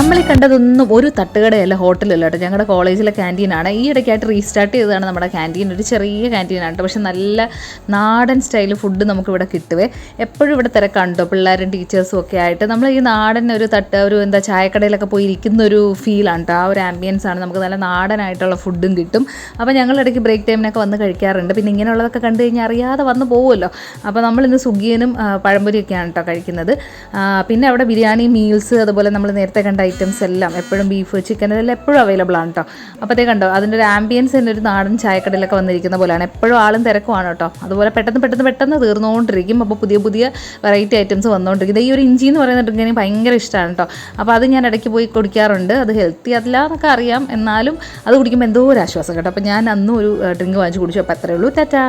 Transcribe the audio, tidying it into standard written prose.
നമ്മൾ ഈ കണ്ടതൊന്നും ഒരു തട്ടുകടയല്ല, ഹോട്ടലല്ല കേട്ടോ, ഞങ്ങളുടെ കോളേജിലെ ക്യാൻറ്റീനാണ്. ഈ ഇടയ്ക്കായിട്ട് റീസ്റ്റാർട്ട് ചെയ്തതാണ് നമ്മുടെ ക്യാൻറ്റീൻ. ഒരു ചെറിയ ക്യാൻറ്റീനാണ് കേട്ടോ, പക്ഷെ നല്ല നാടൻ സ്റ്റൈൽ ഫുഡ് നമുക്കിവിടെ കിട്ടുവേ. എപ്പോഴും ഇവിടെ തിരക്കാണ് പിള്ളേരും ടീച്ചേഴ്സും ഒക്കെ ആയിട്ട്. നമ്മൾ ഈ നാടൻ ഒരു എന്താ ചായക്കടയിലൊക്കെ പോയി ഇരിക്കുന്ന ഒരു ഫീലാണ് കേട്ടോ, ആ ഒരു ആംബിയൻസ് ആണ്. നമുക്ക് നല്ല നാടനായിട്ടുള്ള ഫുഡും കിട്ടും. അപ്പോൾ ഞങ്ങൾ ഇടയ്ക്ക് ബ്രേക്ക് ടൈമിനൊക്കെ വന്ന് കഴിക്കാറുണ്ട്. പിന്നെ ഇങ്ങനെയുള്ളതൊക്കെ കണ്ടു കഴിഞ്ഞാൽ അറിയാതെ വന്ന് പോകുമല്ലോ. അപ്പോൾ നമ്മളിന്ന് സുഗിയനും പഴംപൊരിയൊക്കെയാണ് കേട്ടോ കഴിക്കുന്നത്. പിന്നെ അവിടെ ബിരിയാണി, മീൽസ്, അതുപോലെ നമ്മൾ നേരത്തെ കണ്ട ഐറ്റംസ് എല്ലാം എപ്പോഴും ബീഫ്, ചിക്കൻ ഇതെല്ലാം എപ്പോഴും അവൈലബിൾ ആണ് കേട്ടോ. അപ്പോൾ കണ്ടോ അതിൻ്റെ ഒരു ആംബിയൻസ് തന്നെ ഒരു നാടൻ ചായക്കടയിലൊക്കെ വന്നിരിക്കുന്ന പോലെയാണ്. എപ്പോഴും ആളും തിരക്കുമാണ് കേട്ടോ. അതുപോലെ പെട്ടെന്ന് തീർന്നുകൊണ്ടിരിക്കും. അപ്പോൾ പുതിയ വെറൈറ്റി ഐറ്റംസ് വന്നുകൊണ്ടിരിക്കും. ഈ ഒരു ഇഞ്ചി എന്ന് പറയുന്ന ഡ്രിങ്ക് എനിക്ക് ഭയങ്കര ഇഷ്ടമാണ് കേട്ടോ. അപ്പോൾ അത് ഞാൻ ഇടയ്ക്ക് പോയി കുടിക്കാറുണ്ട്. അത് ഹെൽത്തി അല്ല എന്നൊക്കെ അറിയാം, എന്നാലും അത് കുടിക്കുമ്പോൾ എന്തോ ഒരു ആശ്വാസം കേട്ടോ. അപ്പോൾ ഞാൻ അന്നും ഒരു ഡ്രിങ്ക് വാങ്ങിച്ച് കുടിച്ചു. അപ്പോൾ അത്രയേ ഉള്ളൂ. ടാറ്റാ.